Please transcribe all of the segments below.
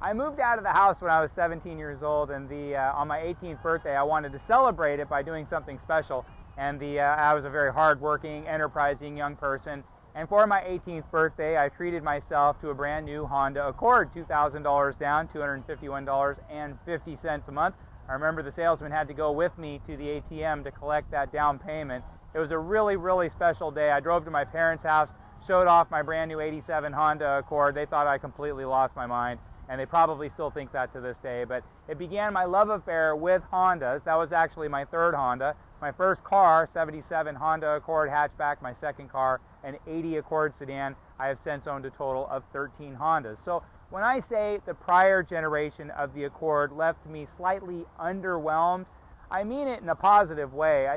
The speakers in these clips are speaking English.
I moved out of the house when I was 17 years old, and on my 18th birthday, I wanted to celebrate it by doing something special. And I was a very hard-working, enterprising young person. And for my 18th birthday, I treated myself to a brand new Honda Accord, $2,000 down, $251.50 a month. I remember the salesman had to go with me to the ATM to collect that down payment. It was a really, really special day. I drove to my parents' house, showed off my brand new 87 Honda Accord. They thought I completely lost my mind, and they probably still think that to this day. But it began my love affair with Hondas. That was actually my third Honda. My first car, 77 Honda Accord hatchback. My second car, an 80 Accord sedan. I have since owned a total of 13 Hondas. So when I say the prior generation of the Accord left me slightly underwhelmed, I mean it in a positive way.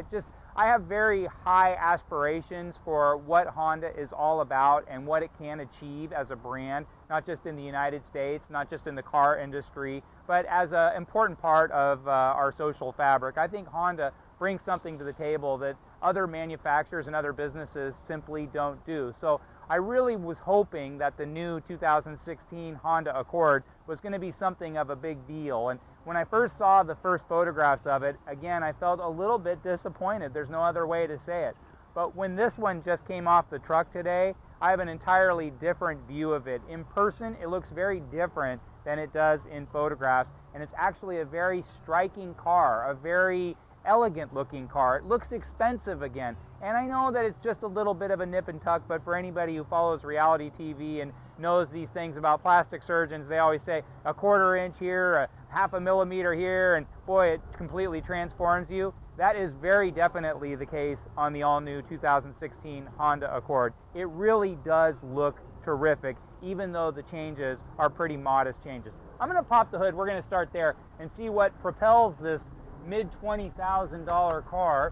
I have very high aspirations for what Honda is all about and what it can achieve as a brand, not just in the United States, not just in the car industry, but as an important part of our social fabric. I think Honda brings something to the table that other manufacturers and other businesses simply don't do. So I really was hoping that the new 2016 Honda Accord was going to be something of a big deal. And when I first saw the first photographs of it, again, I felt a little bit disappointed. There's no other way to say it. But when this one just came off the truck today, I have an entirely different view of it. In person, it looks very different than it does in photographs. And it's actually a very striking car, a very elegant looking car. It looks expensive again, and I know that it's just a little bit of a nip and tuck, but for anybody who follows reality TV and knows these things about plastic surgeons, they always say a quarter inch here, a half a millimeter here, and boy, it completely transforms you. That is very definitely the case on the all-new 2016 Honda Accord. It really does look terrific, even though the changes are pretty modest changes. I'm going to pop the hood. We're going to start there and see what propels this mid-$20,000 car.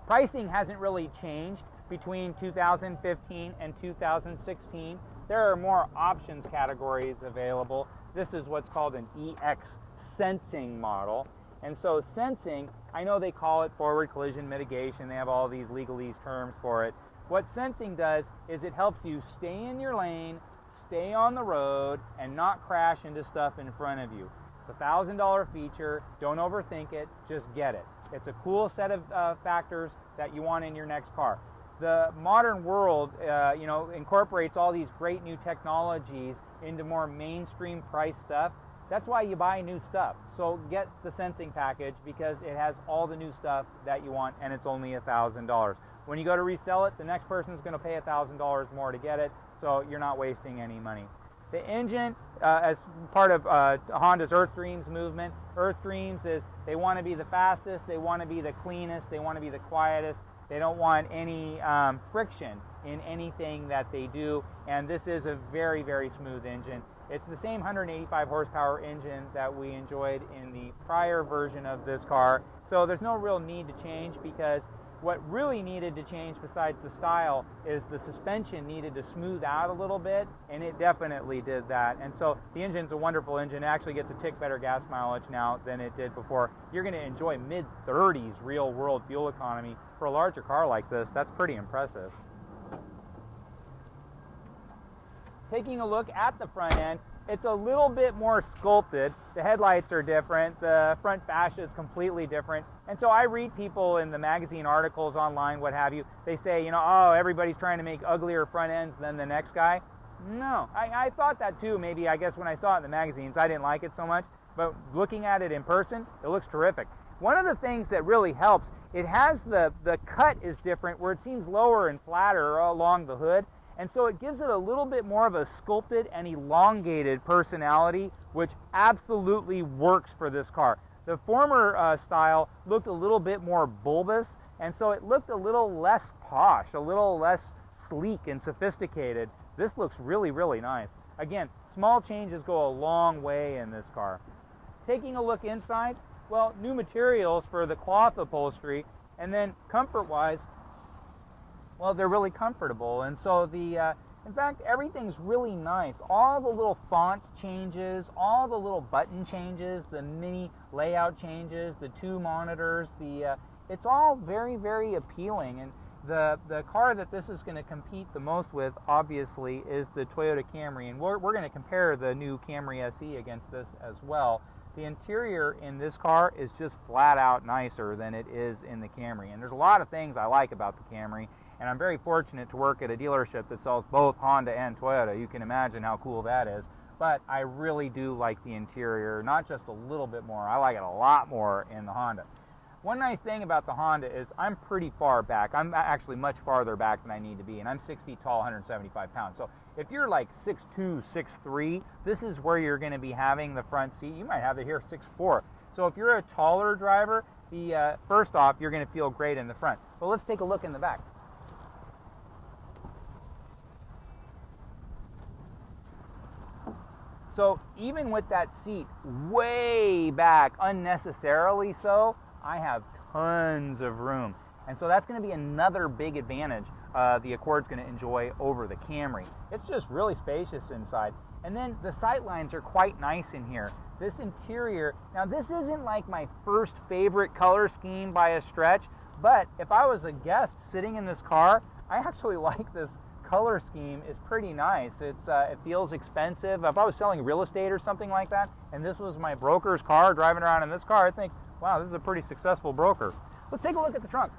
Pricing hasn't really changed between 2015 and 2016. There are more options categories available. This is what's called an EX sensing model. And so sensing, I know they call it forward collision mitigation. They have all these legalese terms for it. What sensing does is it helps you stay in your lane, stay on the road, and not crash into stuff in front of you. It's a $1,000 feature. Don't overthink it. Just get it. It's a cool set of factors that you want in your next car. The modern world, incorporates all these great new technologies into more mainstream price stuff. That's why you buy new stuff. So get the sensing package because it has all the new stuff that you want, and it's only $1,000. When you go to resell it, the next person's going to pay $1,000 more to get it, so you're not wasting any money. The engine, as part of Honda's Earth Dreams movement, Earth Dreams is they want to be the fastest, they want to be the cleanest, they want to be the quietest, they don't want any friction in anything that they do, and this is a very, very smooth engine. It's the same 185 horsepower engine that we enjoyed in the prior version of this car, so there's no real need to change because what really needed to change besides the style is the suspension needed to smooth out a little bit, and it definitely did that. And so the engine's a wonderful engine. It actually gets a tick better gas mileage now than it did before. You're going to enjoy mid-30s real-world fuel economy for a larger car like this. That's pretty impressive. Taking a look at the front end, it's a little bit more sculpted. The headlights are different. The front fascia is completely different. And so I read people in the magazine articles online, what have you. They say, oh, everybody's trying to make uglier front ends than the next guy. No, I thought that too. Maybe, I guess, when I saw it in the magazines, I didn't like it so much. But looking at it in person, it looks terrific. One of the things that really helps, it has the cut is different where it seems lower and flatter along the hood. And so it gives it a little bit more of a sculpted and elongated personality, which absolutely works for this car. The former style looked a little bit more bulbous, and so it looked a little less posh, a little less sleek and sophisticated. This looks really, really nice. Again, small changes go a long way in this car. Taking a look inside, well, new materials for the cloth upholstery, and then comfort-wise, well, they're really comfortable, and so in fact, everything's really nice. All the little font changes, all the little button changes, the mini layout changes, the two monitors, it's all very, very appealing. And The car that this is going to compete the most with, obviously, is the Toyota Camry, and we're going to compare the new Camry SE against this as well. The interior in this car is just flat out nicer than it is in the Camry, and there's a lot of things I like about the Camry, and I'm very fortunate to work at a dealership that sells both Honda and Toyota. You can imagine how cool that is. But I really do like the interior, not just a little bit more. I like it a lot more in the Honda. One nice thing about the Honda is I'm pretty far back. I'm actually much farther back than I need to be, and I'm 6 feet tall, 175 pounds. So if you're like 6'2", 6'3", this is where you're going to be having the front seat. You might have it here 6'4". So if you're a taller driver, first off, you're going to feel great in the front. But let's take a look in the back. So even with that seat way back, unnecessarily so, I have tons of room. And so that's going to be another big advantage the Accord's going to enjoy over the Camry. It's just really spacious inside. And then the sight lines are quite nice in here. This interior, now this isn't like my first favorite color scheme by a stretch, but if I was a guest sitting in this car, I actually like this color scheme. Is pretty nice. It feels expensive. If I was selling real estate or something like that, and this was my broker's car, driving around in this car, I think, wow, this is a pretty successful broker. Let's take a look at the trunk.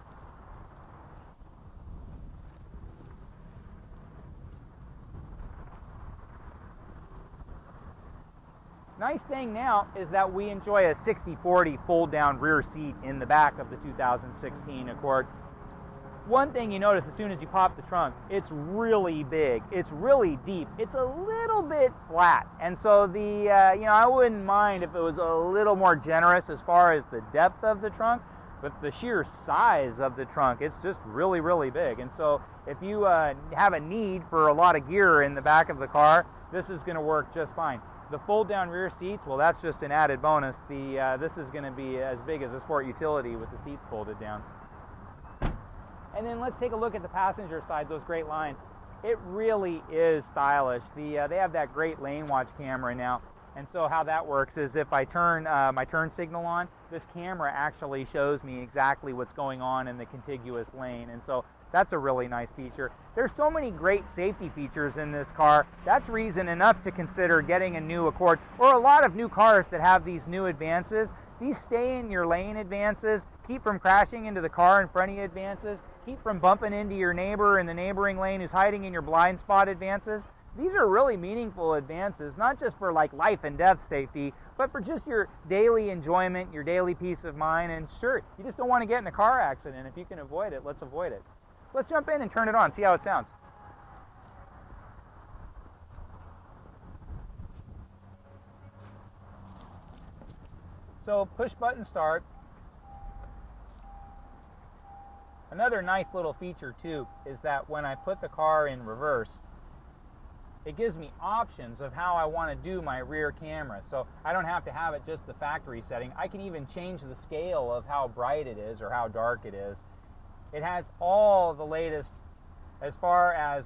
Nice thing now is that we enjoy a 60/40 fold-down rear seat in the back of the 2016 Accord. One thing you notice as soon as you pop the trunk, it's really big, it's really deep, it's a little bit flat, and so I wouldn't mind if it was a little more generous as far as the depth of the trunk, but the sheer size of the trunk, it's just really, really big. And so if you have a need for a lot of gear in the back of the car, this is going to work just fine. The fold-down rear seats, well, that's just an added bonus. This is going to be as big as a sport utility with the seats folded down. And then let's take a look at the passenger side, those great lines. It really is stylish. They have that great lane watch camera now. And so how that works is if I turn my turn signal on, this camera actually shows me exactly what's going on in the contiguous lane. And so that's a really nice feature. There's so many great safety features in this car. That's reason enough to consider getting a new Accord, or a lot of new cars that have these new advances. These stay in your lane advances, keep from crashing into the car in front of you advances, keep from bumping into your neighbor in the neighboring lane who's hiding in your blind spot advances. These are really meaningful advances, not just for like life and death safety, but for just your daily enjoyment, your daily peace of mind. And sure, you just don't want to get in a car accident. If you can avoid it, let's avoid it. Let's jump in and turn it on, see how it sounds. So push button start. Another nice little feature too is that when I put the car in reverse, it gives me options of how I want to do my rear camera. So I don't have to have it just the factory setting. I can even change the scale of how bright it is or how dark it is. It has all the latest as far as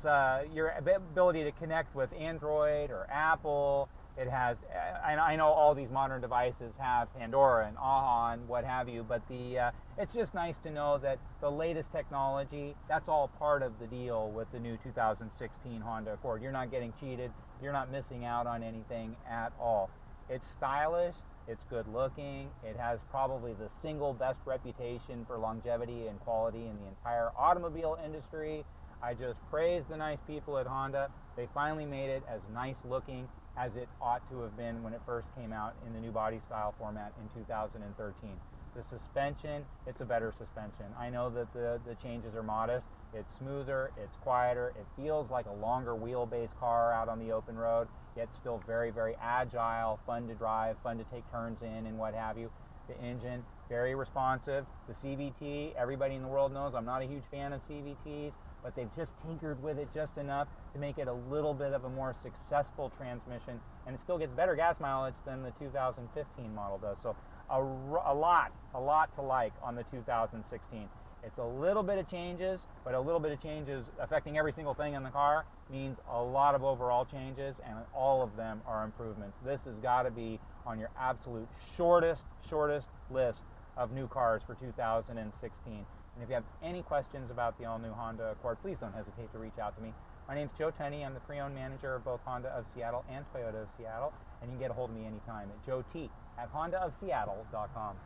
your ability to connect with Android or Apple. It has, I know all these modern devices have Pandora and AHA and what have you, but it's just nice to know that the latest technology, that's all part of the deal with the new 2016 Honda Accord. You're not getting cheated. You're not missing out on anything at all. It's stylish. It's good looking. It has probably the single best reputation for longevity and quality in the entire automobile industry. I just praise the nice people at Honda. They finally made it as nice looking as it ought to have been when it first came out in the new body style format in 2013. The suspension, it's a better suspension. I know that the changes are modest. It's smoother, it's quieter, it feels like a longer wheelbase car out on the open road, yet still very, very agile, fun to drive, fun to take turns in and what have you. The engine, very responsive. The CVT, everybody in the world knows I'm not a huge fan of CVTs, but they've just tinkered with it just enough to make it a little bit of a more successful transmission, and it still gets better gas mileage than the 2015 model does. So a lot to like on the 2016. It's a little bit of changes, but a little bit of changes affecting every single thing in the car means a lot of overall changes, and all of them are improvements. This has got to be on your absolute shortest list of new cars for 2016. And if you have any questions about the all-new Honda Accord, please don't hesitate to reach out to me. My name's Joe Tunney. I'm the pre-owned manager of both Honda of Seattle and Toyota of Seattle, and you can get a hold of me anytime at joet@hondaofseattle.com.